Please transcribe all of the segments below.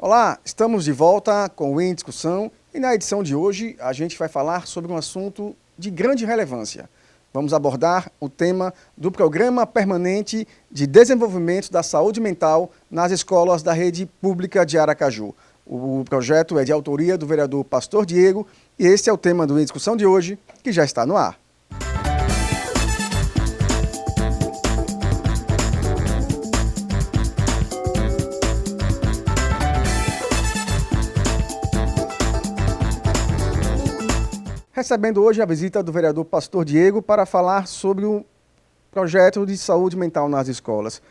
Olá, estamos de volta com o Em Discussão e na edição de hoje a gente vai falar sobre um assunto de grande relevância. Vamos abordar o tema do Programa Permanente de Desenvolvimento da Saúde Mental nas escolas da rede pública de Aracaju. O projeto é de autoria do vereador Pastor Diego e esse é o tema do Em Discussão de hoje, que já está no ar. Recebendo hoje a visita do vereador Pastor Diego para falar sobre o projeto de saúde mental nas escolas.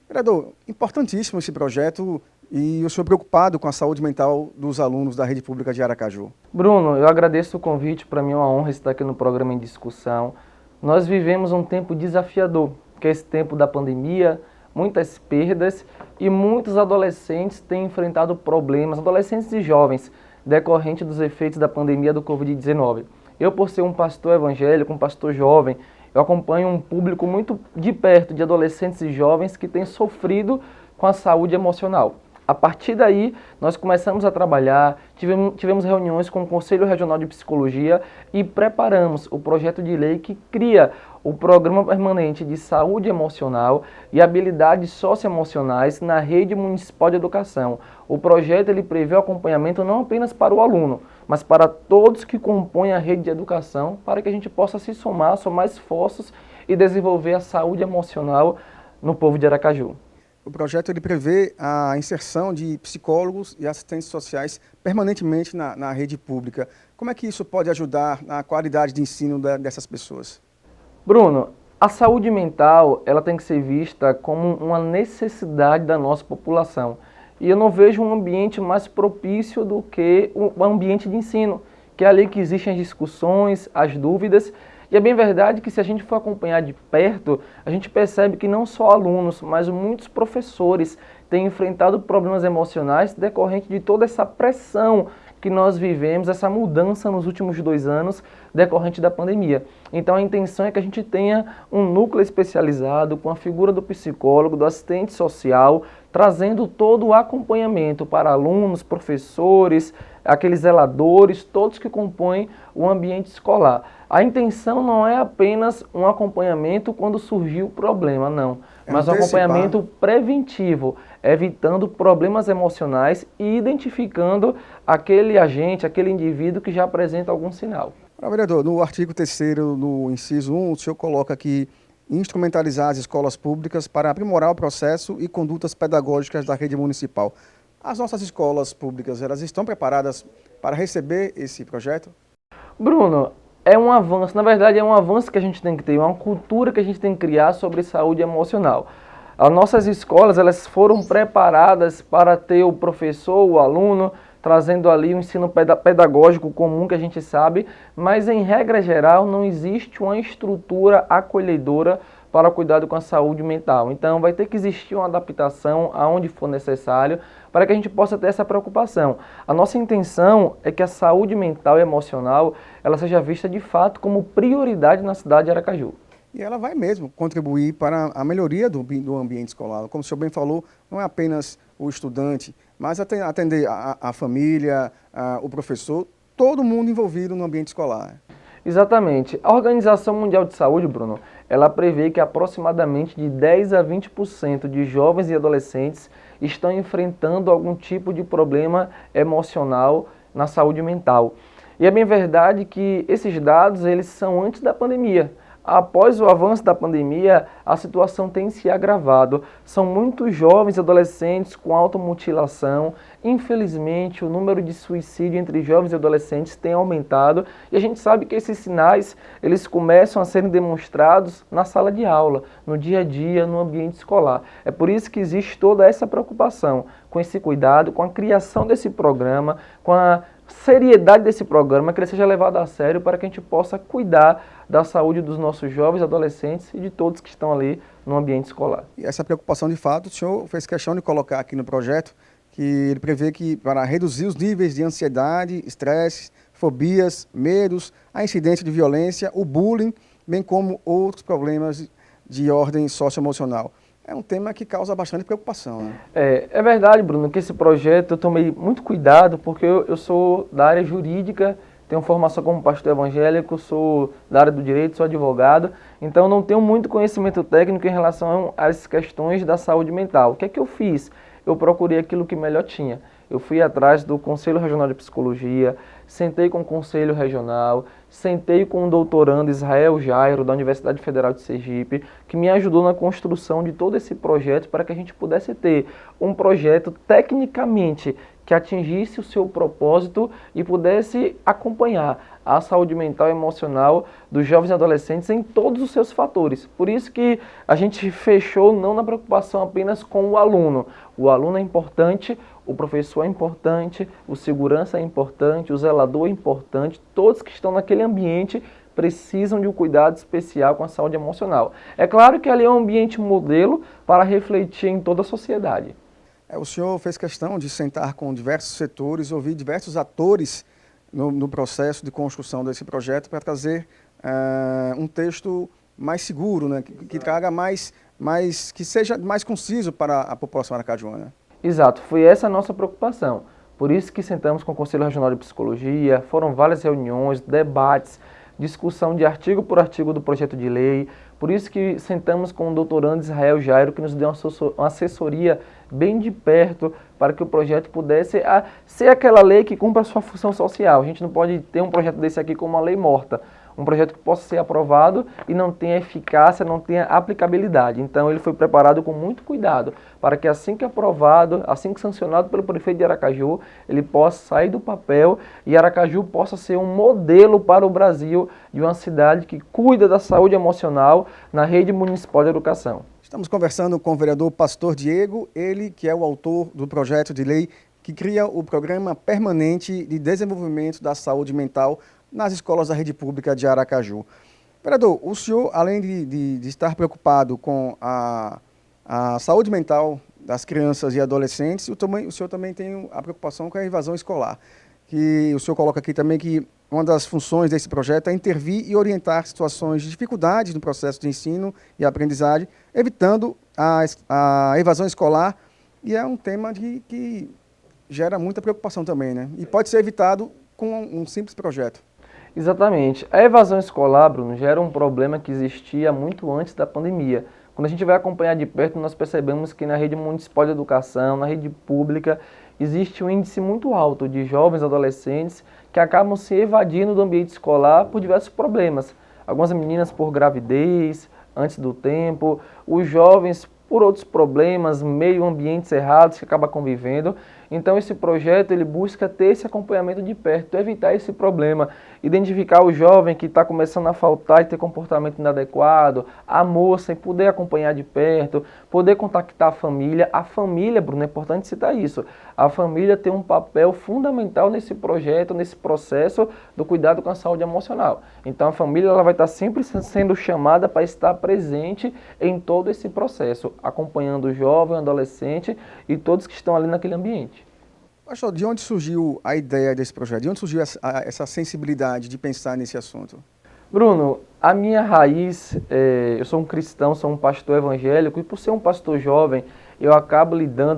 Vereador, importantíssimo esse projeto e o senhor preocupado com a saúde mental dos alunos da rede pública de Aracaju. Bruno, eu agradeço o convite, para mim é uma honra estar aqui no programa Em Discussão. Nós vivemos um tempo desafiador, que é esse tempo da pandemia, muitas perdas e muitos adolescentes têm enfrentado problemas, adolescentes e jovens, decorrente dos efeitos da pandemia do Covid-19. Eu, por ser um pastor evangélico, um pastor jovem, eu acompanho um público muito de perto de adolescentes e jovens que têm sofrido com a saúde emocional. A partir daí, nós começamos a trabalhar, tivemos reuniões com o Conselho Regional de Psicologia e preparamos o projeto de lei que cria o Programa Permanente de Saúde Emocional e Habilidades Socioemocionais na Rede Municipal de Educação. O projeto ele prevê o acompanhamento não apenas para o aluno, mas para todos que compõem a rede de educação, para que a gente possa se somar esforços e desenvolver a saúde emocional no povo de Aracaju. O projeto ele prevê a inserção de psicólogos e assistentes sociais permanentemente na rede pública. Como é que isso pode ajudar na qualidade de ensino dessas pessoas? Bruno, a saúde mental ela tem que ser vista como uma necessidade da nossa população. E eu não vejo um ambiente mais propício do que o ambiente de ensino, que é ali que existem as discussões, as dúvidas. E é bem verdade que se a gente for acompanhar de perto, a gente percebe que não só alunos, mas muitos professores têm enfrentado problemas emocionais decorrente de toda essa pressão que nós vivemos, essa mudança nos últimos 2 anos decorrente da pandemia. Então a intenção é que a gente tenha um núcleo especializado com a figura do psicólogo, do assistente social, trazendo todo o acompanhamento para alunos, professores, aqueles zeladores, todos que compõem o ambiente escolar. A intenção não é apenas um acompanhamento quando surgiu o problema, não. Mas um acompanhamento preventivo, evitando problemas emocionais e identificando aquele agente, aquele indivíduo que já apresenta algum sinal. Vereador, no artigo 3º, no inciso 1, o senhor coloca que instrumentalizar as escolas públicas para aprimorar o processo e condutas pedagógicas da rede municipal. As nossas escolas públicas, elas estão preparadas para receber esse projeto? Bruno, é um avanço, na verdade é um avanço que a gente tem que ter, uma cultura que a gente tem que criar sobre saúde emocional. As nossas escolas, elas foram preparadas para ter o professor, o aluno, trazendo ali um ensino pedagógico comum que a gente sabe, mas em regra geral não existe uma estrutura acolhedora para o cuidado com a saúde mental. Então vai ter que existir uma adaptação aonde for necessário para que a gente possa ter essa preocupação. A nossa intenção é que a saúde mental e emocional ela seja vista de fato como prioridade na cidade de Aracaju. E ela vai mesmo contribuir para a melhoria do ambiente escolar. Como o senhor bem falou, não é apenas o estudante, mas atender a família, o professor, todo mundo envolvido no ambiente escolar. Exatamente. A Organização Mundial de Saúde, Bruno, ela prevê que aproximadamente de 10 a 20% de jovens e adolescentes estão enfrentando algum tipo de problema emocional na saúde mental. E é bem verdade que esses dados eles são antes da pandemia. Após o avanço da pandemia, a situação tem se agravado. São muitos jovens e adolescentes com automutilação. Infelizmente, o número de suicídio entre jovens e adolescentes tem aumentado. E a gente sabe que esses sinais, eles começam a serem demonstrados na sala de aula, no dia a dia, no ambiente escolar. É por isso que existe toda essa preocupação com esse cuidado, com a criação desse programa, com a seriedade desse programa, que ele seja levado a sério para que a gente possa cuidar da saúde dos nossos jovens, adolescentes e de todos que estão ali no ambiente escolar. E essa preocupação, de fato, o senhor fez questão de colocar aqui no projeto que ele prevê que para reduzir os níveis de ansiedade, estresse, fobias, medos, a incidência de violência, o bullying, bem como outros problemas de ordem socioemocional. é um tema que causa bastante preocupação, né? É verdade, Bruno, que esse projeto eu tomei muito cuidado, porque eu sou da área jurídica, tenho formação como pastor evangélico, sou da área do direito, sou advogado, então não tenho muito conhecimento técnico em relação às questões da saúde mental. O que é que eu fiz? Eu procurei aquilo que melhor tinha. Eu fui atrás do Conselho Regional de Psicologia, sentei com o Conselho Regional, sentei com o doutorando Israel Jairo, da Universidade Federal de Sergipe, que me ajudou na construção de todo esse projeto para que a gente pudesse ter um projeto tecnicamente que atingisse o seu propósito e pudesse acompanhar a saúde mental e emocional dos jovens e adolescentes em todos os seus fatores. Por isso que a gente fechou não na preocupação apenas com o aluno. O aluno é importante, o professor é importante, o segurança é importante, o zelador é importante, todos que estão naquele ambiente precisam de um cuidado especial com a saúde emocional. É claro que ali é um ambiente modelo para refletir em toda a sociedade. O senhor fez questão de sentar com diversos setores, ouvir diversos atores no processo de construção desse projeto para trazer um texto mais seguro, né? que traga que seja mais conciso para a população aracajuana. Exato, foi essa a nossa preocupação. Por isso que sentamos com o Conselho Regional de Psicologia, foram várias reuniões, debates, discussão de artigo por artigo do projeto de lei. Por isso que sentamos com o doutorando Israel Jairo, que nos deu uma assessoria bem de perto para que o projeto pudesse ser aquela lei que cumpra a sua função social. A gente não pode ter um projeto desse aqui como uma lei morta. Um projeto que possa ser aprovado e não tenha eficácia, não tenha aplicabilidade. Então ele foi preparado com muito cuidado para que assim que aprovado, assim que sancionado pelo prefeito de Aracaju, ele possa sair do papel e Aracaju possa ser um modelo para o Brasil de uma cidade que cuida da saúde emocional na rede municipal de educação. Estamos conversando com o vereador Pastor Diego, ele que é o autor do projeto de lei que cria o Programa Permanente de Desenvolvimento da Saúde Mental nas escolas da rede pública de Aracaju. Vereador, o senhor, além de estar preocupado com a saúde mental das crianças e adolescentes, o senhor também tem a preocupação com a evasão escolar. Que o senhor coloca aqui também que uma das funções desse projeto é intervir e orientar situações de dificuldades no processo de ensino e aprendizagem, evitando a evasão escolar, e é um tema que gera muita preocupação também, né? E pode ser evitado com um simples projeto. Exatamente. A evasão escolar, Bruno, já era um problema que existia muito antes da pandemia. Quando a gente vai acompanhar de perto, nós percebemos que na rede municipal de educação, na rede pública, existe um índice muito alto de jovens e adolescentes que acabam se evadindo do ambiente escolar por diversos problemas. Algumas meninas por gravidez, antes do tempo, os jovens por outros problemas, meio ambientes errados que acaba convivendo. Então esse projeto ele busca ter esse acompanhamento de perto, evitar esse problema, identificar o jovem que está começando a faltar e ter comportamento inadequado, a moça e poder acompanhar de perto, poder contactar a família. A família, Bruno, é importante citar isso, a família tem um papel fundamental nesse projeto, nesse processo do cuidado com a saúde emocional. Então a família ela vai estar sempre sendo chamada para estar presente em todo esse processo, acompanhando o jovem, o adolescente e todos que estão ali naquele ambiente. Pastor, de onde surgiu a ideia desse projeto? De onde surgiu essa sensibilidade de pensar nesse assunto? Bruno, a minha raiz, eu sou um cristão, sou um pastor evangélico, e por ser um pastor jovem, eu acabo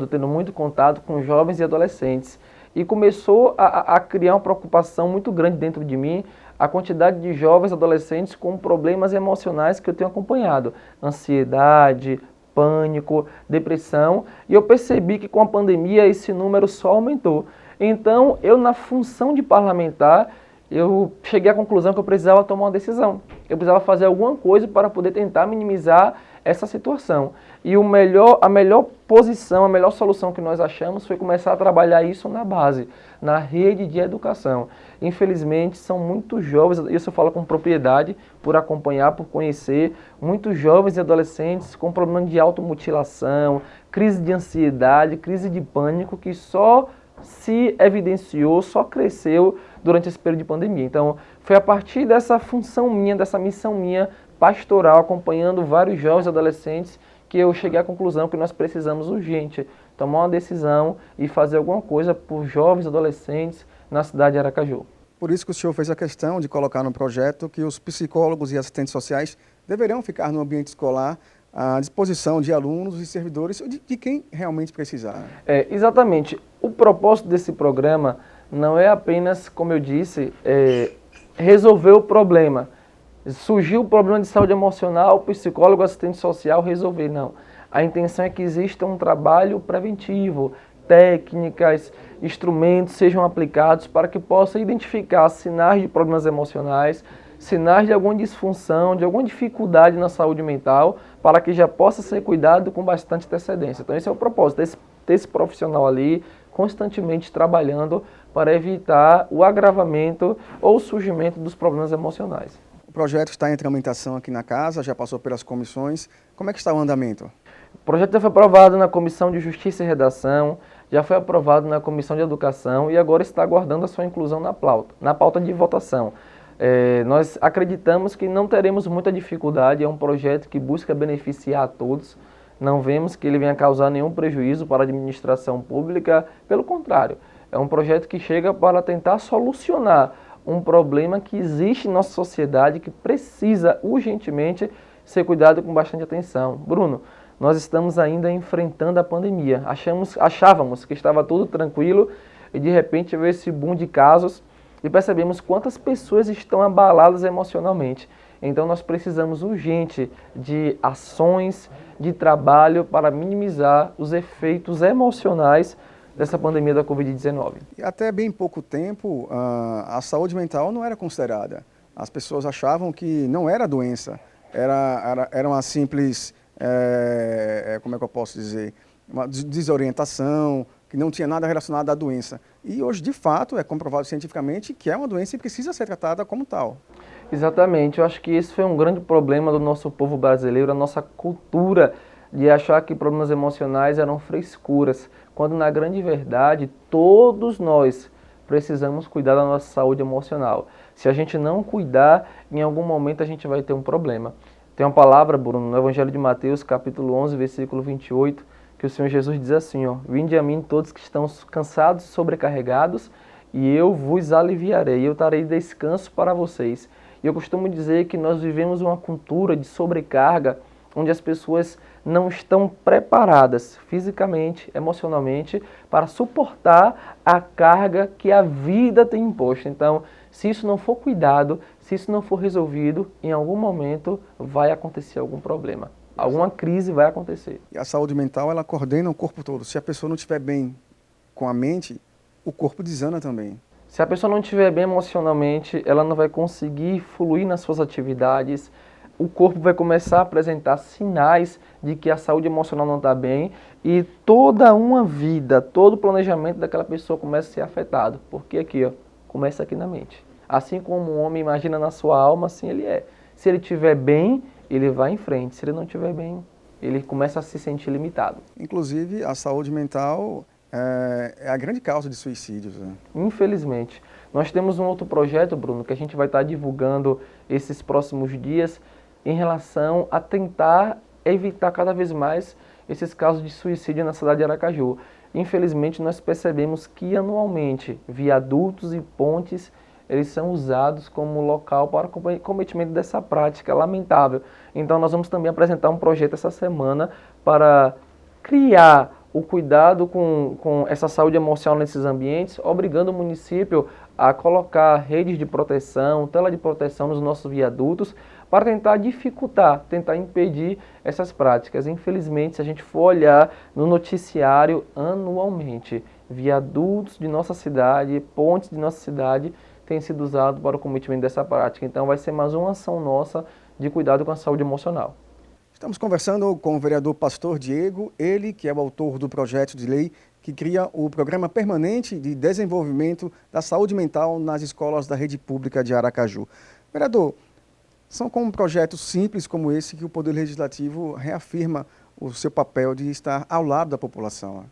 tendo muito contato com jovens e adolescentes. E começou a criar uma preocupação muito grande dentro de mim, a quantidade de jovens e adolescentes com problemas emocionais que eu tenho acompanhado. Ansiedade, pânico, depressão, e eu percebi que com a pandemia esse número só aumentou. Então, eu na função de parlamentar, eu cheguei à conclusão que eu precisava tomar uma decisão. Eu precisava fazer alguma coisa para poder tentar minimizar essa situação. E a melhor posição, a melhor solução que nós achamos foi começar a trabalhar isso na base, na rede de educação. Infelizmente, são muitos jovens, isso eu falo com propriedade, por acompanhar, por conhecer, muitos jovens e adolescentes com problema de automutilação, crise de ansiedade, crise de pânico, que só se evidenciou, só cresceu durante esse período de pandemia. Então, foi a partir dessa função minha, dessa missão minha, pastoral, acompanhando vários jovens e adolescentes, que eu cheguei à conclusão que nós precisamos urgente tomar uma decisão e fazer alguma coisa por jovens e adolescentes na cidade de Aracaju. Por isso que o senhor fez a questão de colocar no projeto que os psicólogos e assistentes sociais deverão ficar no ambiente escolar, à disposição de alunos e servidores, de quem realmente precisar. Exatamente. O propósito desse programa não é apenas, como eu disse, resolver o problema. Surgiu o problema de saúde emocional, o psicólogo, assistente social resolver, não. A intenção é que exista um trabalho preventivo, técnicas, instrumentos sejam aplicados para que possa identificar sinais de problemas emocionais, sinais de alguma disfunção, de alguma dificuldade na saúde mental, para que já possa ser cuidado com bastante antecedência. Então esse é o propósito, desse profissional ali constantemente trabalhando para evitar o agravamento ou o surgimento dos problemas emocionais. O projeto está em tramitação aqui na casa, já passou pelas comissões. Como é que está o andamento? O projeto já foi aprovado na Comissão de Justiça e Redação, já foi aprovado na Comissão de Educação e agora está aguardando a sua inclusão na pauta de votação. Nós acreditamos que não teremos muita dificuldade, é um projeto que busca beneficiar a todos, não vemos que ele venha causar nenhum prejuízo para a administração pública, pelo contrário, é um projeto que chega para tentar solucionar um problema que existe em nossa sociedade que precisa urgentemente ser cuidado com bastante atenção. Bruno, nós estamos ainda enfrentando a pandemia. Achávamos que estava tudo tranquilo e de repente veio esse boom de casos e percebemos quantas pessoas estão abaladas emocionalmente. Então nós precisamos urgente de ações, de trabalho para minimizar os efeitos emocionais dessa pandemia da Covid-19. E até bem pouco tempo, a saúde mental não era considerada. As pessoas achavam que não era doença, era uma simples, como é que eu posso dizer, uma desorientação, que não tinha nada relacionado à doença. E hoje, de fato, é comprovado cientificamente que é uma doença e precisa ser tratada como tal. Exatamente, eu acho que esse foi um grande problema do nosso povo brasileiro, a nossa cultura de achar que problemas emocionais eram frescuras, quando na grande verdade todos nós precisamos cuidar da nossa saúde emocional. Se a gente não cuidar, em algum momento a gente vai ter um problema. Tem uma palavra, Bruno, no Evangelho de Mateus, capítulo 11, versículo 28, que o Senhor Jesus diz assim, ó: vinde a mim todos que estão cansados e sobrecarregados, e eu vos aliviarei, eu darei descanso para vocês. E eu costumo dizer que nós vivemos uma cultura de sobrecarga, onde as pessoas não estão preparadas fisicamente, emocionalmente, para suportar a carga que a vida tem imposto. Então, se isso não for cuidado, se isso não for resolvido, em algum momento vai acontecer algum problema. Alguma crise vai acontecer. E a saúde mental, ela coordena o corpo todo. Se a pessoa não estiver bem com a mente, o corpo desanda também. Se a pessoa não estiver bem emocionalmente, ela não vai conseguir fluir nas suas atividades, o corpo vai começar a apresentar sinais de que a saúde emocional não está bem e toda uma vida, todo o planejamento daquela pessoa começa a ser afetado. Porque aqui, ó, começa aqui na mente. Assim como um homem imagina na sua alma, assim ele é. Se ele estiver bem, ele vai em frente. Se ele não estiver bem, ele começa a se sentir limitado. Inclusive, a saúde mental é a grande causa de suicídios, né? Infelizmente. Nós temos um outro projeto, Bruno, que a gente vai estar divulgando esses próximos dias em relação a tentar evitar cada vez mais esses casos de suicídio na cidade de Aracaju. Infelizmente, nós percebemos que anualmente viadutos e pontes eles são usados como local para o cometimento dessa prática lamentável. Então, nós vamos também apresentar um projeto essa semana para criar o cuidado com essa saúde emocional nesses ambientes, obrigando o município a colocar redes de proteção, tela de proteção nos nossos viadutos, para tentar dificultar, tentar impedir essas práticas. Infelizmente, se a gente for olhar no noticiário anualmente, viadutos de nossa cidade, pontes de nossa cidade, têm sido usados para o cometimento dessa prática. Então, vai ser mais uma ação nossa de cuidado com a saúde emocional. Estamos conversando com o vereador Pastor Diego, ele que é o autor do projeto de lei que cria o Programa Permanente de Desenvolvimento da Saúde Mental nas escolas da rede pública de Aracaju. Vereador, são com projetos simples como esse que o Poder Legislativo reafirma o seu papel de estar ao lado da população.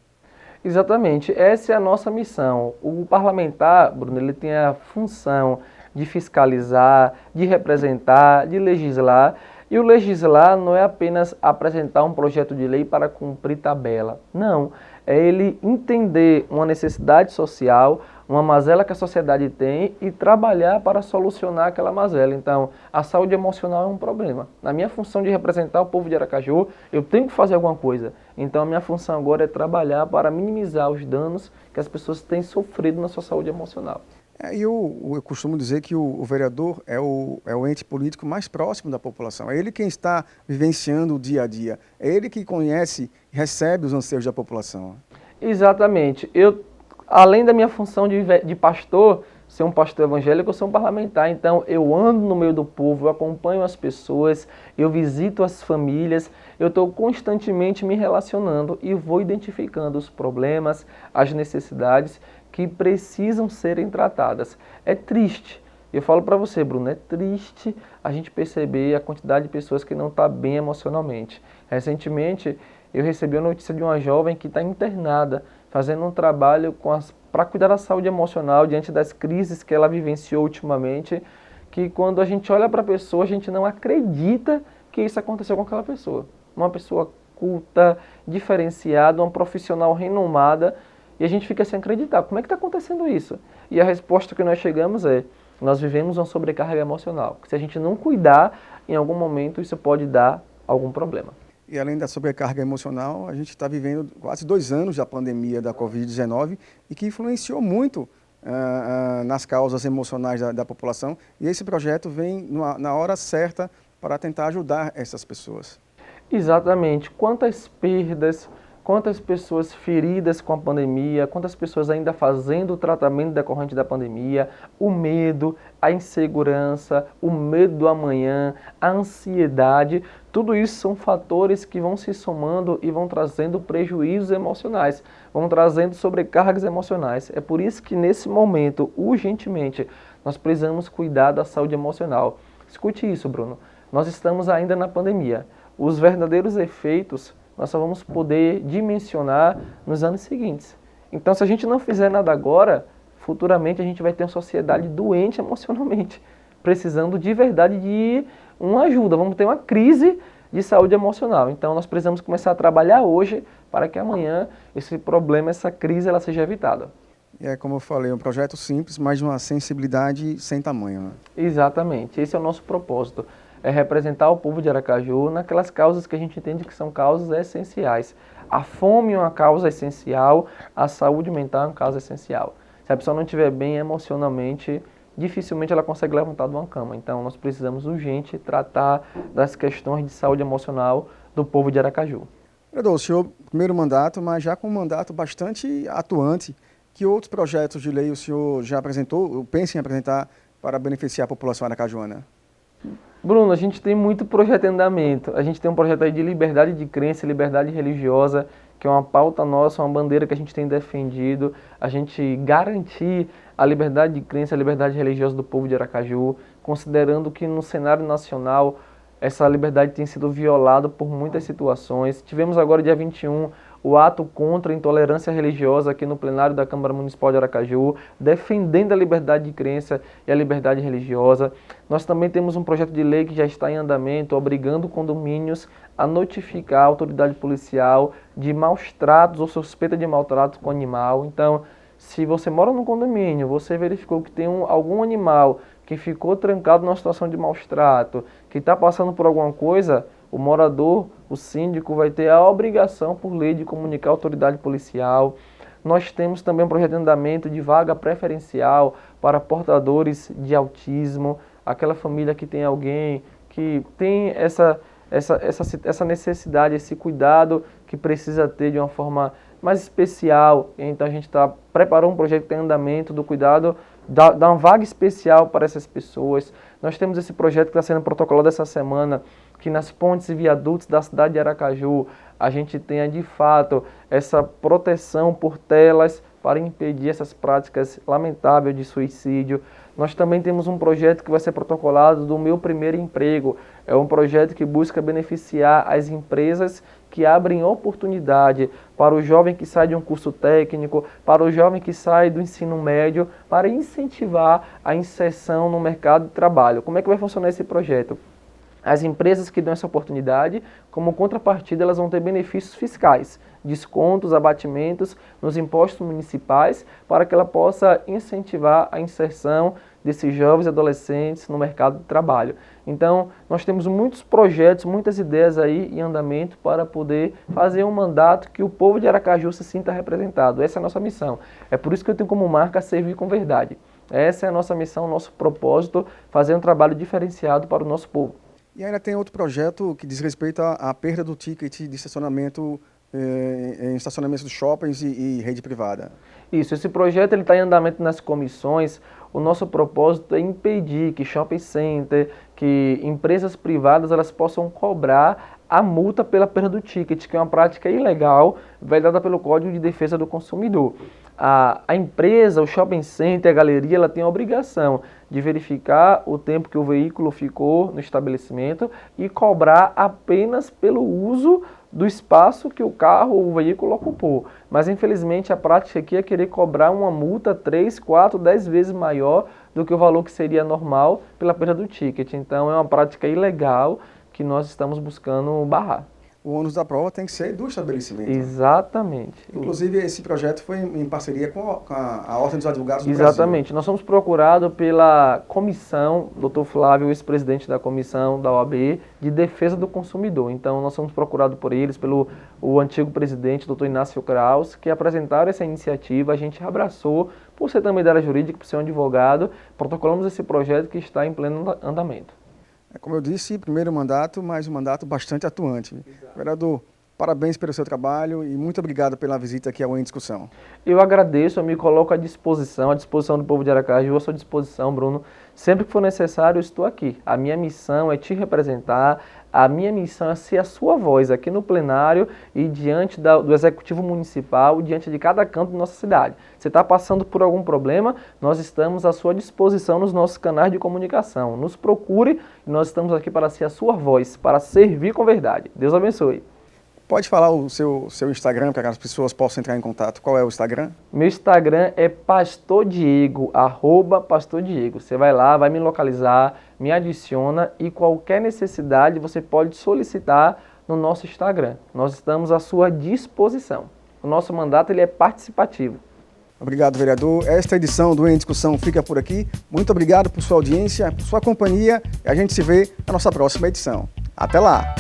Exatamente, essa é a nossa missão. O parlamentar, Bruno, ele tem a função de fiscalizar, de representar, de legislar. E o legislar não é apenas apresentar um projeto de lei para cumprir tabela. Não, é ele entender uma necessidade social, uma mazela que a sociedade tem e trabalhar para solucionar aquela mazela. Então, a saúde emocional é um problema. Na minha função de representar o povo de Aracaju, eu tenho que fazer alguma coisa. Então, a minha função agora é trabalhar para minimizar os danos que as pessoas têm sofrido na sua saúde emocional. Eu costumo dizer que o vereador é o ente político mais próximo da população. É ele quem está vivenciando o dia a dia. É ele que conhece e recebe os anseios da população. Exatamente. Além da minha função de pastor, ser um pastor evangélico, eu sou um parlamentar. Então, eu ando no meio do povo, eu acompanho as pessoas, eu visito as famílias, eu estou constantemente me relacionando e vou identificando os problemas, as necessidades que precisam serem tratadas. É triste. Eu falo para você, Bruno, é triste a gente perceber a quantidade de pessoas que não está bem emocionalmente. Recentemente, eu recebi a notícia de uma jovem que está internada, fazendo um trabalho para cuidar da saúde emocional diante das crises que ela vivenciou ultimamente, que quando a gente olha para a pessoa, a gente não acredita que isso aconteceu com aquela pessoa. Uma pessoa culta, diferenciada, uma profissional renomada, e a gente fica sem acreditar. Como é que está acontecendo isso? E a resposta que nós chegamos é: nós vivemos uma sobrecarga emocional. Se a gente não cuidar, em algum momento isso pode dar algum problema. E além da sobrecarga emocional, a gente está vivendo quase 2 anos da pandemia da Covid-19 e que influenciou muito nas causas emocionais da população. E esse projeto vem na hora certa para tentar ajudar essas pessoas. Exatamente. Quantas perdas, quantas pessoas feridas com a pandemia, quantas pessoas ainda fazendo o tratamento decorrente da pandemia, o medo, a insegurança, o medo do amanhã, a ansiedade, tudo isso são fatores que vão se somando e vão trazendo prejuízos emocionais, vão trazendo sobrecargas emocionais. É por isso que nesse momento, urgentemente, nós precisamos cuidar da saúde emocional. Escute isso, Bruno. Nós estamos ainda na pandemia. Os verdadeiros efeitos nós só vamos poder dimensionar nos anos seguintes. Então, se a gente não fizer nada agora, futuramente a gente vai ter uma sociedade doente emocionalmente, precisando de verdade de uma ajuda. Vamos ter uma crise de saúde emocional. Então, nós precisamos começar a trabalhar hoje para que amanhã esse problema, essa crise, ela seja evitada. É como eu falei, um projeto simples, mas de uma sensibilidade sem tamanho, né? Exatamente. Esse é o nosso propósito. É representar o povo de Aracaju naquelas causas que a gente entende que são causas essenciais. A fome é uma causa essencial, a saúde mental é uma causa essencial. Se a pessoa não estiver bem emocionalmente, dificilmente ela consegue levantar de uma cama. Então, nós precisamos urgente tratar das questões de saúde emocional do povo de Aracaju. Vereador, o senhor, primeiro mandato, mas já com um mandato bastante atuante, que outros projetos de lei o senhor já apresentou, ou pensa em apresentar para beneficiar a população aracajuana? Bruno, a gente tem muito projeto em andamento. A gente tem um projeto aí de liberdade de crença, liberdade religiosa, que é uma pauta nossa, uma bandeira que a gente tem defendido. A gente garantir a liberdade de crença, a liberdade religiosa do povo de Aracaju, considerando que no cenário nacional essa liberdade tem sido violada por muitas situações. Tivemos agora, dia 21, o ato contra a intolerância religiosa aqui no plenário da Câmara Municipal de Aracaju, defendendo a liberdade de crença e a liberdade religiosa. Nós também temos um projeto de lei que já está em andamento, obrigando condomínios a notificar a autoridade policial de maus tratos ou suspeita de maltrato com animal. Então, se você mora num condomínio, você verificou que tem algum animal que ficou trancado numa situação de maus trato, que está passando por alguma coisa, o morador, o síndico, vai ter a obrigação por lei de comunicar à autoridade policial. Nós temos também um projeto de andamento de vaga preferencial para portadores de autismo, aquela família que tem alguém que tem essa necessidade, esse cuidado que precisa ter de uma forma mais especial. Então a gente preparou um projeto em andamento do cuidado, dar uma vaga especial para essas pessoas. Nós temos esse projeto que está sendo protocolado essa semana, que nas pontes e viadutos da cidade de Aracaju a gente tenha de fato essa proteção por telas para impedir essas práticas lamentáveis de suicídio. Nós também temos um projeto que vai ser protocolado do Meu Primeiro Emprego. É um projeto que busca beneficiar as empresas que abrem oportunidade para o jovem que sai de um curso técnico, para o jovem que sai do ensino médio, para incentivar a inserção no mercado de trabalho. Como é que vai funcionar esse projeto? As empresas que dão essa oportunidade, como contrapartida, elas vão ter benefícios fiscais. descontos, abatimentos nos impostos municipais para que ela possa incentivar a inserção desses jovens e adolescentes no mercado de trabalho. Então, nós temos muitos projetos, muitas ideias aí em andamento para poder fazer um mandato que o povo de Aracaju se sinta representado. Essa é a nossa missão. É por isso que eu tenho como marca servir com verdade. Essa é a nossa missão, nosso propósito, fazer um trabalho diferenciado para o nosso povo. E ainda tem outro projeto que diz respeito à perda do ticket de estacionamento em estacionamentos de shoppings e rede privada. Isso, esse projeto está em andamento nas comissões. O nosso propósito é impedir que shopping center, que empresas privadas elas possam cobrar a multa pela perda do ticket, que é uma prática ilegal vedada pelo Código de Defesa do Consumidor. A empresa, o shopping center, a galeria, ela tem a obrigação de verificar o tempo que o veículo ficou no estabelecimento e cobrar apenas pelo uso do espaço que o carro ou o veículo ocupou. Mas, infelizmente, a prática aqui é querer cobrar uma multa 3, 4, 10 vezes maior do que o valor que seria normal pela perda do ticket. Então, é uma prática ilegal que nós estamos buscando barrar. O ônus da prova tem que ser do estabelecimento. Exatamente. Inclusive, esse projeto foi em parceria com a Ordem dos Advogados do Exatamente. Brasil. Nós somos procurados pela comissão, Dr. Flávio, ex-presidente da comissão da OAB, de defesa do consumidor. Então, nós somos procurados por eles, pelo antigo presidente, Dr. Inácio Kraus, que apresentaram essa iniciativa, a gente abraçou, por ser também da área jurídica, por ser um advogado, protocolamos esse projeto que está em pleno andamento. Como eu disse, primeiro mandato, mas um mandato bastante atuante. Exato. Vereador, parabéns pelo seu trabalho e muito obrigado pela visita aqui ao Em Discussão. Eu agradeço, eu me coloco à disposição do povo de Aracaju, à sua disposição, Bruno. Sempre que for necessário, eu estou aqui. A minha missão é te representar, a minha missão é ser a sua voz aqui no plenário e diante do Executivo Municipal, diante de cada canto de nossa cidade. Você está passando por algum problema, nós estamos à sua disposição nos nossos canais de comunicação. Nos procure e nós estamos aqui para ser a sua voz, para servir com verdade. Deus abençoe. Pode falar o seu Instagram para que as pessoas possam entrar em contato. Qual é o Instagram? Meu Instagram é Pastor Diego, @Pastor Diego. Você vai lá, vai me localizar, me adiciona e qualquer necessidade você pode solicitar no nosso Instagram. Nós estamos à sua disposição. O nosso mandato ele é participativo. Obrigado, vereador. Esta edição do Em Discussão fica por aqui. Muito obrigado por sua audiência, por sua companhia e a gente se vê na nossa próxima edição. Até lá!